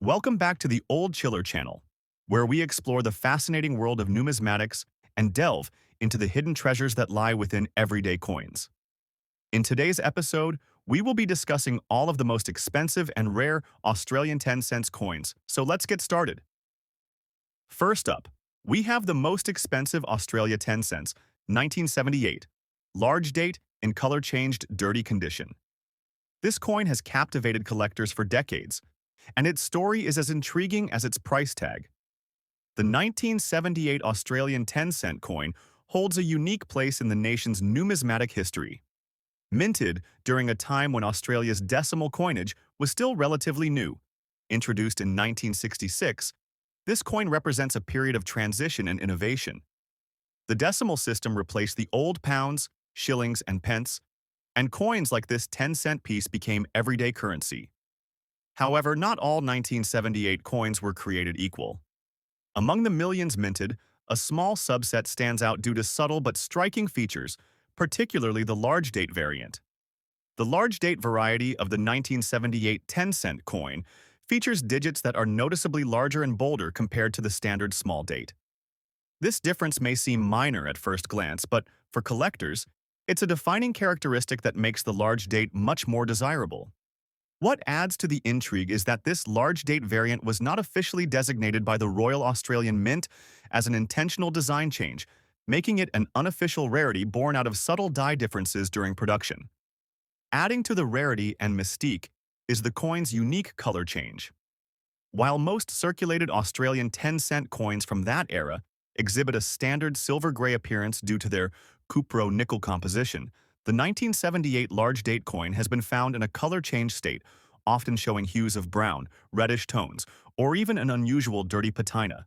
Welcome back to the Old Chiller channel, where we explore the fascinating world of numismatics and delve into the hidden treasures that lie within everyday coins. In today's episode, we will be discussing all of the most expensive and rare Australian 10 cents coins, so let's get started. First up, we have the most expensive Australia 10 cents, 1978, large date in color-changed dirty condition. This coin has captivated collectors for decades, and its story is as intriguing as its price tag. The 1978 Australian 10-cent coin holds a unique place in the nation's numismatic history. Minted during a time when Australia's decimal coinage was still relatively new, introduced in 1966, this coin represents a period of transition and innovation. The decimal system replaced the old pounds, shillings, and pence, and coins like this 10-cent piece became everyday currency. However, not all 1978 coins were created equal. Among the millions minted, a small subset stands out due to subtle but striking features, particularly the large date variant. The large date variety of the 1978 10-cent coin features digits that are noticeably larger and bolder compared to the standard small date. This difference may seem minor at first glance, but for collectors, it's a defining characteristic that makes the large date much more desirable. What adds to the intrigue is that this large date variant was not officially designated by the Royal Australian Mint as an intentional design change, making it an unofficial rarity born out of subtle die differences during production. Adding to the rarity and mystique is the coin's unique color change. While most circulated Australian 10-cent coins from that era exhibit a standard silver-gray appearance due to their cupro-nickel composition, the 1978 large date coin has been found in a color-changed state, often showing hues of brown, reddish tones, or even an unusual dirty patina.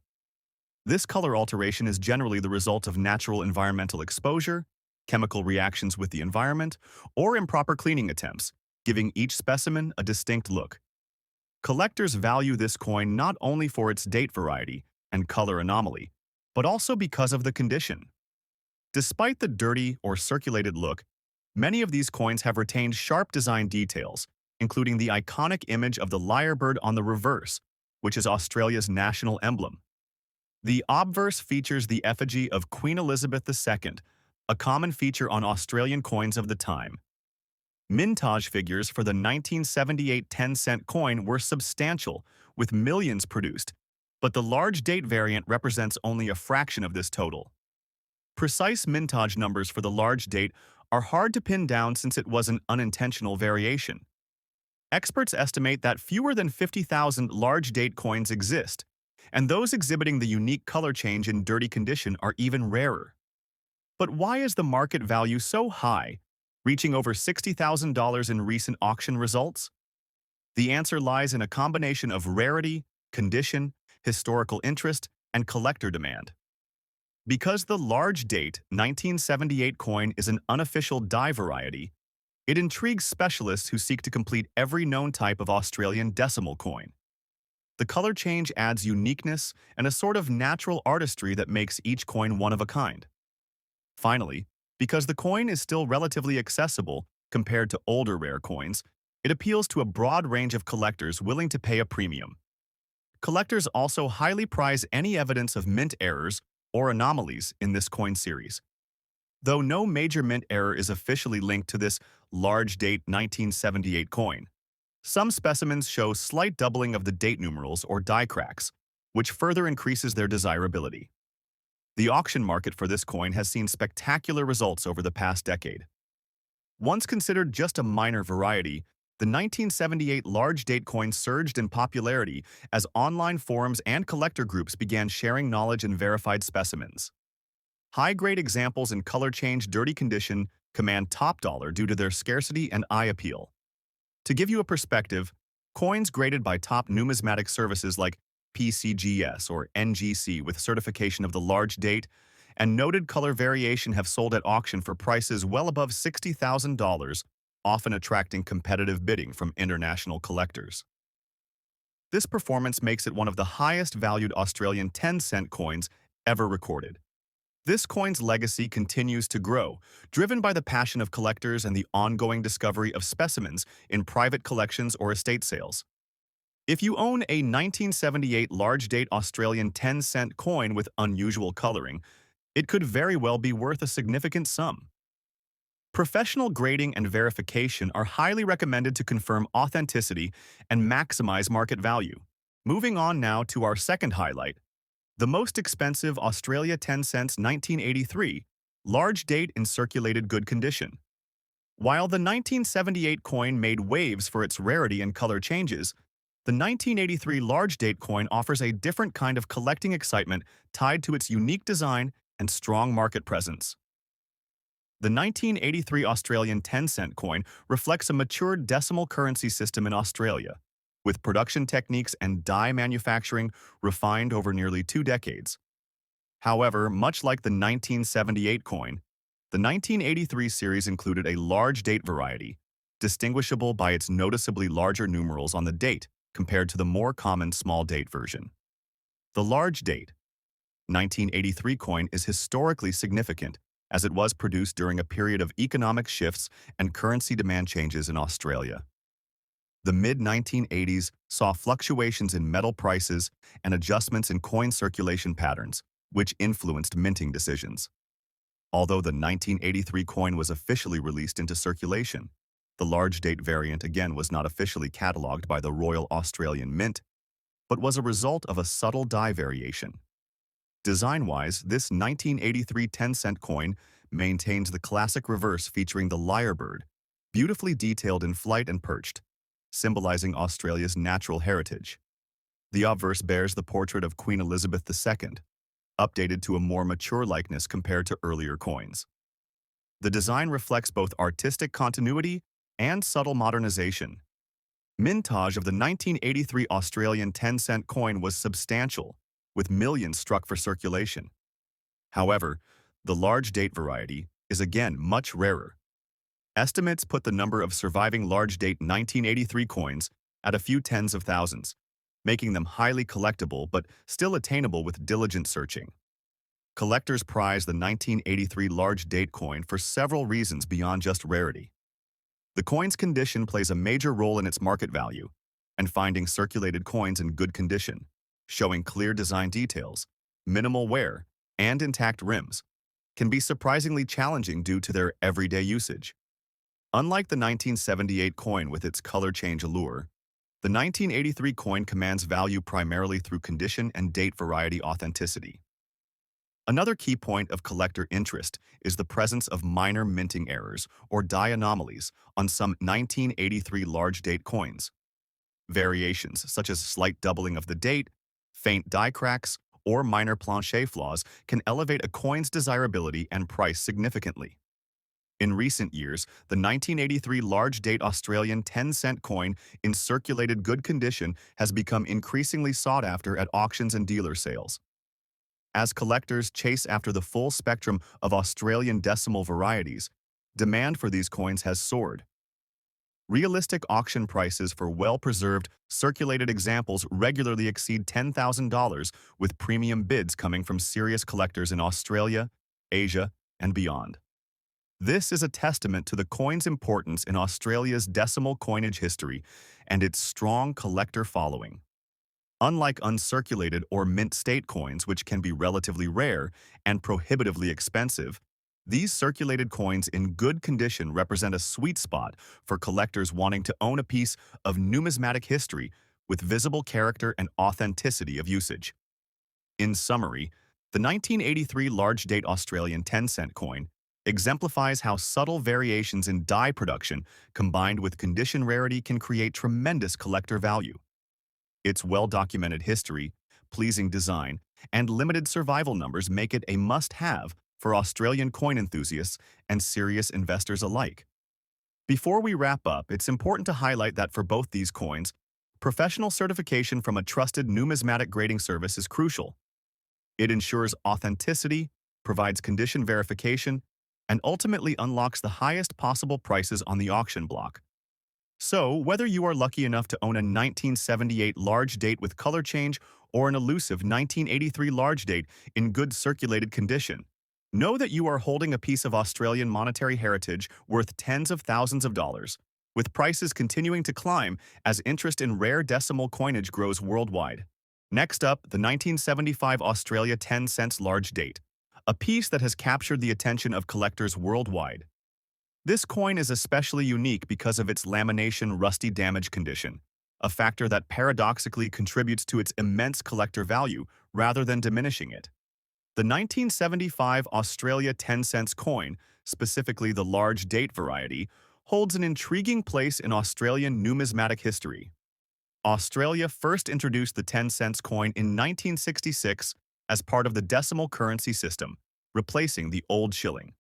This color alteration is generally the result of natural environmental exposure, chemical reactions with the environment, or improper cleaning attempts, giving each specimen a distinct look. Collectors value this coin not only for its date variety and color anomaly, but also because of the condition. Despite the dirty or circulated look, many of these coins have retained sharp design details, including the iconic image of the lyrebird on the reverse, which is Australia's national emblem. The obverse features the effigy of Queen Elizabeth II, a common feature on Australian coins of the time. Mintage figures for the 1978 10-cent coin were substantial, with millions produced, but the large date variant represents only a fraction of this total. Precise mintage numbers for the large date are hard to pin down since it was an unintentional variation. Experts estimate that fewer than 50,000 large date coins exist, and those exhibiting the unique color change in dirty condition are even rarer. But why is the market value so high, reaching over $60,000 in recent auction results? The answer lies in a combination of rarity, condition, historical interest, and collector demand. Because the large date 1978 coin is an unofficial die variety, it intrigues specialists who seek to complete every known type of Australian decimal coin. The color change adds uniqueness and a sort of natural artistry that makes each coin one of a kind. Finally, because the coin is still relatively accessible compared to older rare coins, it appeals to a broad range of collectors willing to pay a premium. Collectors also highly prize any evidence of mint errors or anomalies in this coin series. Though no major mint error is officially linked to this large date 1978 coin, some specimens show slight doubling of the date numerals or die cracks, which further increases their desirability. The auction market for this coin has seen spectacular results over the past decade. Once considered just a minor variety, the 1978 large date coin surged in popularity as online forums and collector groups began sharing knowledge and verified specimens. High-grade examples in color-change dirty condition command top dollar due to their scarcity and eye appeal. To give you a perspective, coins graded by top numismatic services like PCGS or NGC with certification of the large date and noted color variation have sold at auction for prices well above $60,000, often attracting competitive bidding from international collectors. This performance makes it one of the highest valued Australian 10-cent coins ever recorded. This coin's legacy continues to grow, driven by the passion of collectors and the ongoing discovery of specimens in private collections or estate sales. If you own a 1978 large-date Australian 10-cent coin with unusual coloring, it could very well be worth a significant sum. Professional grading and verification are highly recommended to confirm authenticity and maximize market value. Moving on now to our second highlight, the most expensive Australia 10 cents 1983, large date in circulated good condition. While the 1978 coin made waves for its rarity and color changes, the 1983 large date coin offers a different kind of collecting excitement tied to its unique design and strong market presence. The 1983 Australian 10-cent coin reflects a matured decimal currency system in Australia, with production techniques and die manufacturing refined over nearly 2 decades. However, much like the 1978 coin, the 1983 series included a large date variety, distinguishable by its noticeably larger numerals on the date compared to the more common small date version. The large date 1983 coin is historically significant, as it was produced during a period of economic shifts and currency demand changes in Australia. The mid-1980s saw fluctuations in metal prices and adjustments in coin circulation patterns, which influenced minting decisions. Although the 1983 coin was officially released into circulation, the large date variant again was not officially catalogued by the Royal Australian Mint, but was a result of a subtle die variation. Design-wise, this 1983 10-cent coin maintains the classic reverse featuring the lyrebird, beautifully detailed in flight and perched, symbolizing Australia's natural heritage. The obverse bears the portrait of Queen Elizabeth II, updated to a more mature likeness compared to earlier coins. The design reflects both artistic continuity and subtle modernization. Mintage of the 1983 Australian 10-cent coin was substantial, with millions struck for circulation. However, the large date variety is again much rarer. Estimates put the number of surviving large date 1983 coins at a few tens of thousands, making them highly collectible but still attainable with diligent searching. Collectors prize the 1983 large date coin for several reasons beyond just rarity. The coin's condition plays a major role in its market value, and finding circulated coins in good condition, showing clear design details, minimal wear, and intact rims, can be surprisingly challenging due to their everyday usage. Unlike the 1978 coin with its color change allure, the 1983 coin commands value primarily through condition and date variety authenticity. Another key point of collector interest is the presence of minor minting errors or die anomalies on some 1983 large date coins. Variations such as slight doubling of the date, faint die cracks, or minor planche flaws can elevate a coin's desirability and price significantly. In recent years, the 1983 large-date Australian 10-cent coin in circulated good condition has become increasingly sought after at auctions and dealer sales. As collectors chase after the full spectrum of Australian decimal varieties, demand for these coins has soared. Realistic auction prices for well-preserved, circulated examples regularly exceed $10,000, with premium bids coming from serious collectors in Australia, Asia, and beyond. This is a testament to the coin's importance in Australia's decimal coinage history and its strong collector following. Unlike uncirculated or mint state coins, which can be relatively rare and prohibitively expensive, these circulated coins in good condition represent a sweet spot for collectors wanting to own a piece of numismatic history with visible character and authenticity of usage. In summary, the 1983 large-date Australian 10-cent coin exemplifies how subtle variations in die production combined with condition rarity can create tremendous collector value. Its well-documented history, pleasing design, and limited survival numbers make it a must-have for Australian coin enthusiasts and serious investors alike. Before we wrap up, it's important to highlight that for both these coins, professional certification from a trusted numismatic grading service is crucial. It ensures authenticity, provides condition verification, and ultimately unlocks the highest possible prices on the auction block. So, whether you are lucky enough to own a 1978 large date with color change or an elusive 1983 large date in good circulated condition, know that you are holding a piece of Australian monetary heritage worth tens of thousands of dollars. with prices continuing to climb as interest in rare decimal coinage grows worldwide. Next up, the 1975 Australia 10 cents large date, a piece that has captured the attention of collectors worldwide. This coin is especially unique because of its lamination rusty damage condition, a factor that paradoxically contributes to its immense collector value rather than diminishing it. The 1975 Australia 10 cents coin, specifically the large date variety, holds an intriguing place in Australian numismatic history. Australia first introduced the 10 cents coin in 1966 as part of the decimal currency system, replacing the old shilling.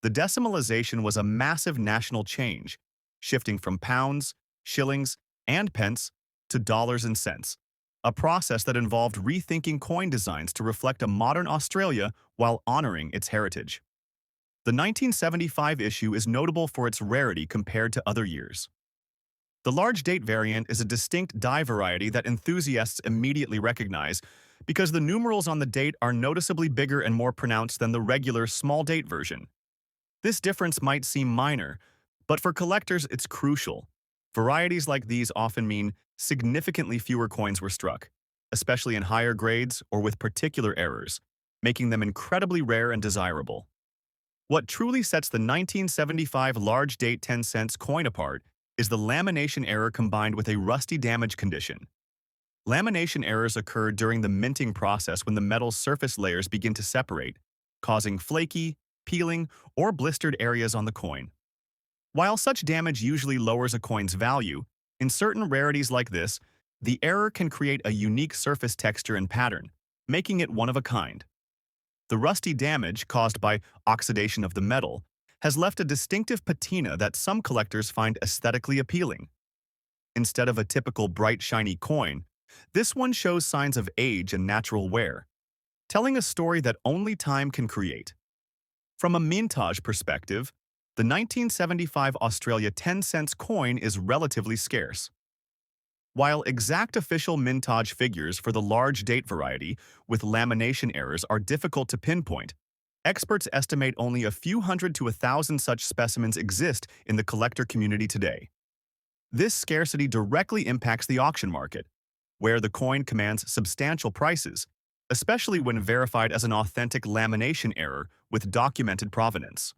The decimalization was a massive national change, shifting from pounds, shillings, and pence to dollars and cents, a process that involved rethinking coin designs to reflect a modern Australia while honoring its heritage. The 1975 issue is notable for its rarity compared to other years. The large date variant is a distinct die variety that enthusiasts immediately recognize because the numerals on the date are noticeably bigger and more pronounced than the regular small date version. This difference might seem minor, but for collectors it's crucial. Varieties like these often mean significantly fewer coins were struck, especially in higher grades or with particular errors, making them incredibly rare and desirable. What truly sets the 1975 large date 10 cents coin apart is the lamination error combined with a rusty damage condition. Lamination errors occur during the minting process when the metal's surface layers begin to separate, causing flaky, peeling, or blistered areas on the coin. While such damage usually lowers a coin's value, in certain rarities like this, the error can create a unique surface texture and pattern, making it one of a kind. The rusty damage caused by oxidation of the metal has left a distinctive patina that some collectors find aesthetically appealing. Instead of a typical bright, shiny coin, this one shows signs of age and natural wear, telling a story that only time can create. From a mintage perspective, the 1975 Australia 10 cents coin is relatively scarce. While exact official mintage figures for the large date variety with lamination errors are difficult to pinpoint, experts estimate only a few hundred to 1,000 such specimens exist in the collector community today. This scarcity directly impacts the auction market, where the coin commands substantial prices, especially when verified as an authentic lamination error with documented provenance.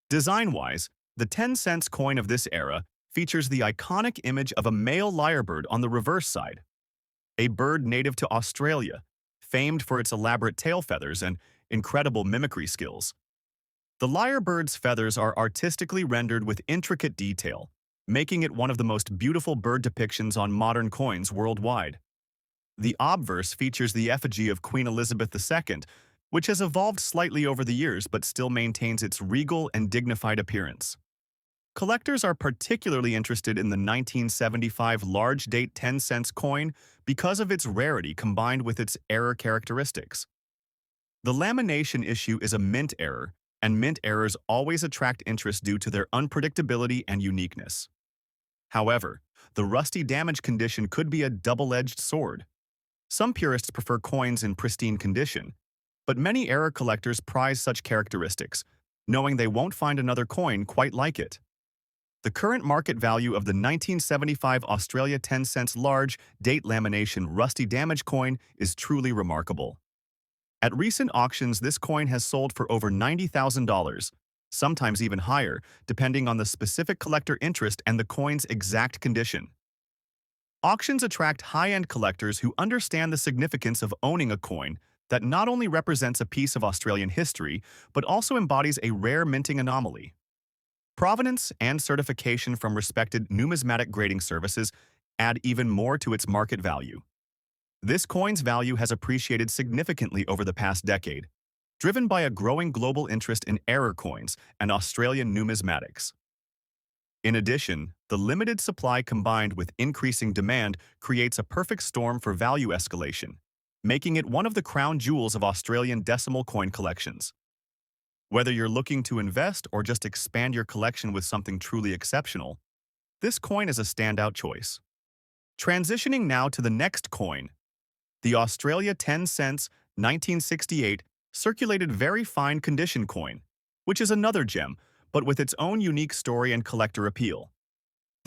Design-wise, the 10 cents coin of this era features the iconic image of a male lyrebird on the reverse side, a bird native to Australia, famed for its elaborate tail feathers and incredible mimicry skills. The lyrebird's feathers are artistically rendered with intricate detail, making it one of the most beautiful bird depictions on modern coins worldwide. The obverse features the effigy of Queen Elizabeth II, which has evolved slightly over the years but still maintains its regal and dignified appearance. Collectors are particularly interested in the 1975 large date 10 cents coin because of its rarity combined with its error characteristics. The lamination issue is a mint error, and mint errors always attract interest due to their unpredictability and uniqueness. However, the rusty damage condition could be a double-edged sword. Some purists prefer coins in pristine condition, but many error collectors prize such characteristics, knowing they won't find another coin quite like it. The current market value of the 1975 Australia 10 cents large date lamination rusty damage coin is truly remarkable. At recent auctions, this coin has sold for over $90,000, sometimes even higher, depending on the specific collector interest and the coin's exact condition. Auctions attract high-end collectors who understand the significance of owning a coin that not only represents a piece of Australian history, but also embodies a rare minting anomaly. Provenance and certification from respected numismatic grading services add even more to its market value. This coin's value has appreciated significantly over the past decade, driven by a growing global interest in error coins and Australian numismatics. In addition, the limited supply combined with increasing demand creates a perfect storm for value escalation, making it one of the crown jewels of Australian decimal coin collections. Whether you're looking to invest or just expand your collection with something truly exceptional, this coin is a standout choice. Transitioning now to the next coin, the Australia 10 cents 1968 circulated very fine condition coin, which is another gem, but with its own unique story and collector appeal.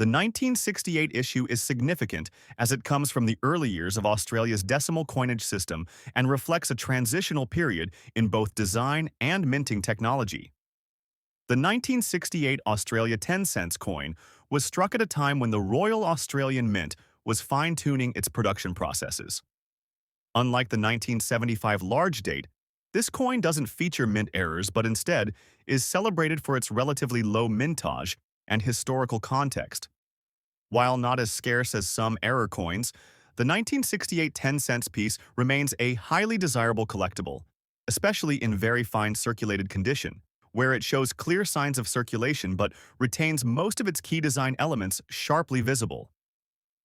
The 1968 issue is significant as it comes from the early years of Australia's decimal coinage system and reflects a transitional period in both design and minting technology. The 1968 Australia 10 cents coin was struck at a time when the Royal Australian Mint was fine-tuning its production processes. Unlike the 1975 large date, this coin doesn't feature mint errors but instead is celebrated for its relatively low mintage and historical context. While not as scarce as some error coins, the 1968 10 cents piece remains a highly desirable collectible, especially in very fine circulated condition, where it shows clear signs of circulation but retains most of its key design elements sharply visible.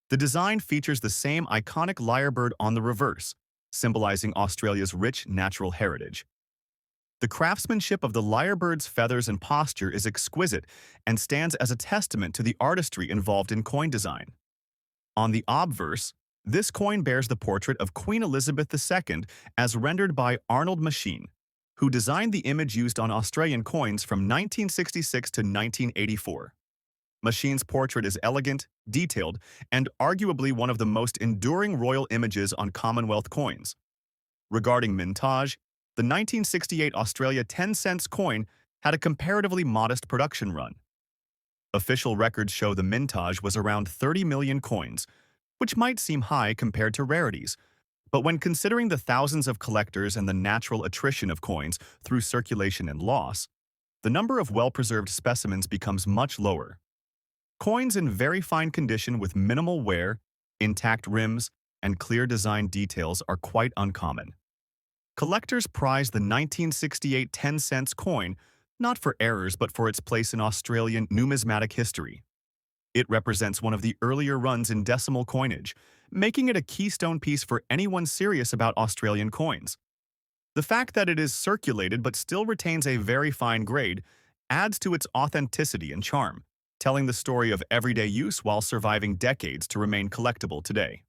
The design features the same iconic lyrebird on the reverse, symbolizing Australia's rich natural heritage. The craftsmanship of the lyrebird's feathers and posture is exquisite and stands as a testament to the artistry involved in coin design. On the obverse, this coin bears the portrait of Queen Elizabeth II as rendered by Arnold Machine, who designed the image used on Australian coins from 1966 to 1984. Machine's portrait is elegant, detailed, and arguably one of the most enduring royal images on Commonwealth coins. Regarding mintage, the 1968 Australia 10 cents coin had a comparatively modest production run. Official records show the mintage was around 30 million coins, which might seem high compared to rarities, but when considering the thousands of collectors and the natural attrition of coins through circulation and loss, the number of well-preserved specimens becomes much lower. Coins in very fine condition with minimal wear, intact rims, and clear design details are quite uncommon. Collectors prize the 1968 10 cents coin not for errors but for its place in Australian numismatic history. It represents one of the earlier runs in decimal coinage, making it a keystone piece for anyone serious about Australian coins. The fact that it is circulated but still retains a very fine grade adds to its authenticity and charm, telling the story of everyday use while surviving decades to remain collectible today.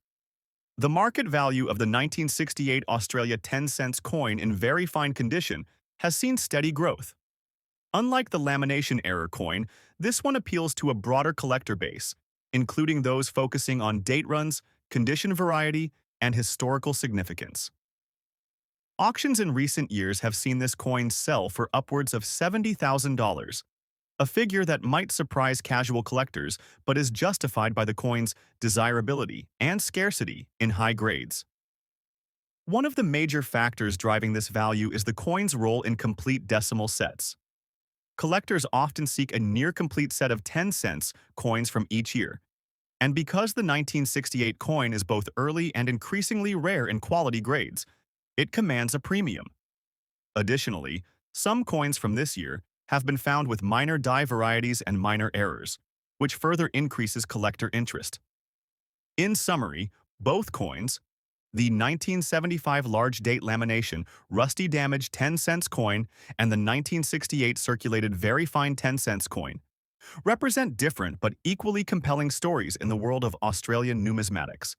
The market value of the 1968 Australia 10 cents coin in very fine condition has seen steady growth. Unlike the Lamination Error coin, this one appeals to a broader collector base, including those focusing on date runs, condition variety, and historical significance. Auctions in recent years have seen this coin sell for upwards of $70,000, a figure that might surprise casual collectors but is justified by the coin's desirability and scarcity in high grades. One of the major factors driving this value is the coin's role in complete decimal sets. Collectors often seek a near-complete set of 10 cents coins from each year, and because the 1968 coin is both early and increasingly rare in quality grades, it commands a premium. Additionally, some coins from this year have been found with minor die varieties and minor errors, which further increases collector interest. In summary, both coins, the 1975 large date lamination rusty damaged 10 cents coin and the 1968 circulated very fine 10 cents coin, represent different but equally compelling stories in the world of Australian numismatics.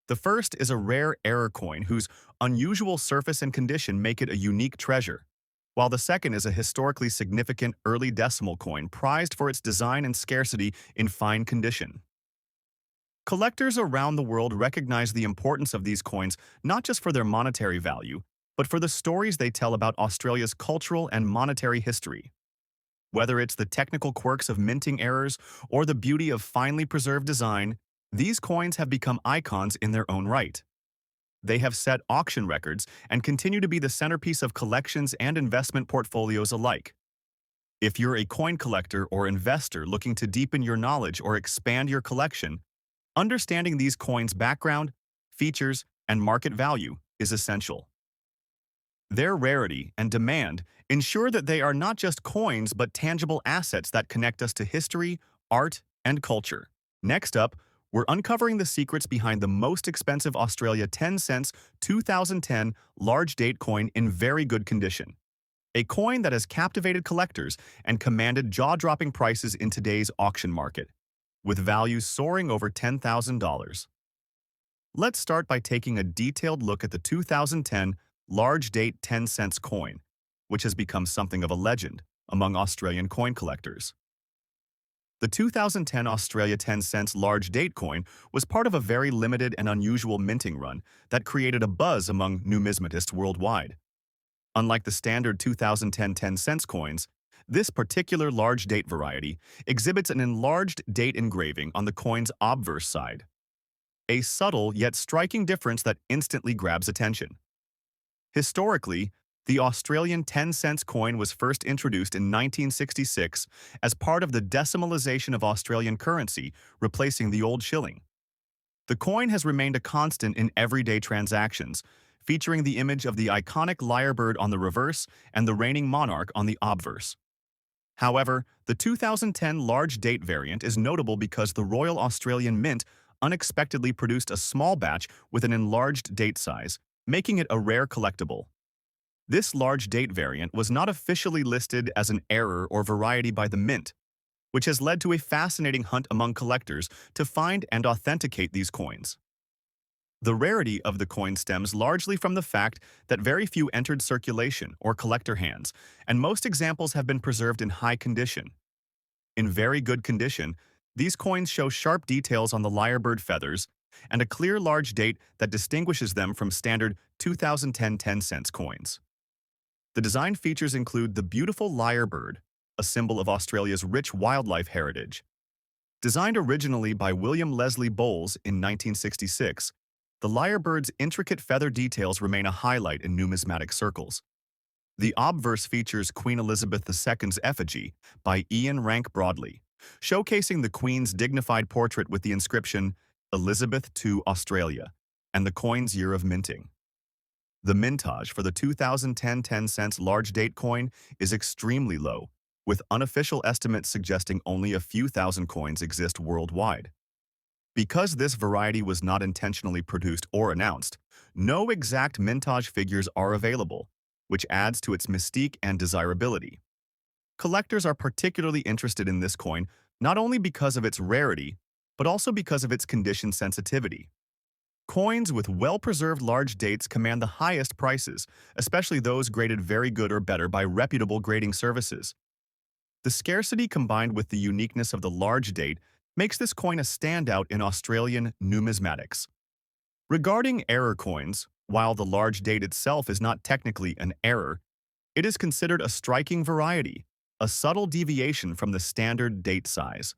The first is a rare error coin whose unusual surface and condition make it a unique treasure, while the second is a historically significant early decimal coin prized for its design and scarcity in fine condition. Collectors around the world recognize the importance of these coins not just for their monetary value, but for the stories they tell about Australia's cultural and monetary history. Whether it's the technical quirks of minting errors or the beauty of finely preserved design, these coins have become icons in their own right. They have set auction records and continue to be the centerpiece of collections and investment portfolios alike. If you're a coin collector or investor looking to deepen your knowledge or expand your collection, understanding these coins' background, features, and market value is essential. Their rarity and demand ensure that they are not just coins but tangible assets that connect us to history, art, and culture. Next up, we're uncovering the secrets behind the most expensive Australia 10 cents 2010 large date coin in very good condition. A coin that has captivated collectors and commanded jaw-dropping prices in today's auction market, with values soaring over $10,000. Let's start by taking a detailed look at the 2010 large date 10 cents coin, which has become something of a legend. among Australian coin collectors. The 2010 Australia 10 cents large date coin was part of a very limited and unusual minting run that created a buzz among numismatists worldwide. Unlike the standard 2010 10 cents coins, this particular large date variety exhibits an enlarged date engraving on the coin's obverse side, a subtle yet striking difference that instantly grabs attention. Historically, the Australian 10 cents coin was first introduced in 1966 as part of the decimalisation of Australian currency, replacing the old shilling. The coin has remained a constant in everyday transactions, featuring the image of the iconic lyrebird on the reverse and the reigning monarch on the obverse. However, the 2010 large date variant is notable because the Royal Australian Mint unexpectedly produced a small batch with an enlarged date size, making it a rare collectible. This large date variant was not officially listed as an error or variety by the Mint, which has led to a fascinating hunt among collectors to find and authenticate these coins. The rarity of the coin stems largely from the fact that very few entered circulation or collector hands, and most examples have been preserved in high condition. In very good condition, these coins show sharp details on the lyrebird feathers and a clear large date that distinguishes them from standard 2010 10 cents coins. The design features include the beautiful lyrebird, a symbol of Australia's rich wildlife heritage. Designed originally by William Leslie Bowles in 1966, the lyrebird's intricate feather details remain a highlight in numismatic circles. The obverse features Queen Elizabeth II's effigy by Ian Rank Broadley, showcasing the Queen's dignified portrait with the inscription Elizabeth to Australia and the coin's year of minting. The mintage for the 2010 10 cents large date coin is extremely low, with unofficial estimates suggesting only a few thousand coins exist worldwide. Because this variety was not intentionally produced or announced, no exact mintage figures are available, which adds to its mystique and desirability. Collectors are particularly interested in this coin not only because of its rarity, but also because of its condition sensitivity. Coins with well-preserved large dates command the highest prices, especially those graded very good or better by reputable grading services. The scarcity combined with the uniqueness of the large date makes this coin a standout in Australian numismatics. Regarding error coins, while the large date itself is not technically an error, it is considered a striking variety, a subtle deviation from the standard date size.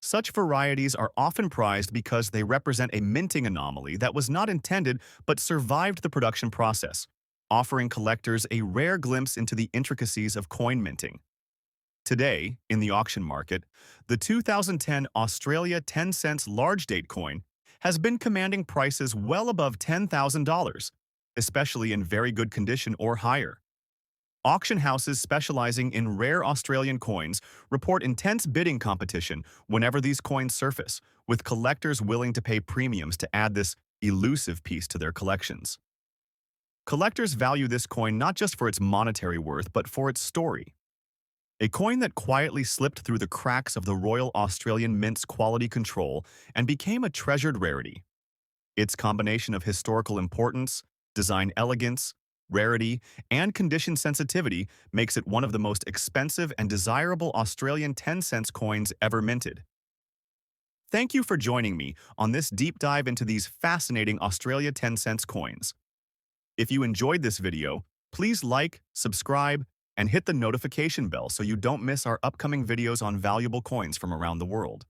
Such varieties are often prized because they represent a minting anomaly that was not intended but survived the production process, offering collectors a rare glimpse into the intricacies of coin minting. Today, in the auction market, the 2010 Australia 10 cents large date coin has been commanding prices well above $10,000, especially in very good condition or higher. Auction houses specializing in rare Australian coins report intense bidding competition whenever these coins surface, with collectors willing to pay premiums to add this elusive piece to their collections. Collectors value this coin not just for its monetary worth but for its story. A coin that quietly slipped through the cracks of the Royal Australian Mint's quality control and became a treasured rarity. Its combination of historical importance, design elegance, rarity, and condition sensitivity makes it one of the most expensive and desirable Australian 10 cents coins ever minted. Thank you for joining me on this deep dive into these fascinating Australia 10 cents coins. If you enjoyed this video, please like, subscribe, and hit the notification bell so you don't miss our upcoming videos on valuable coins from around the world.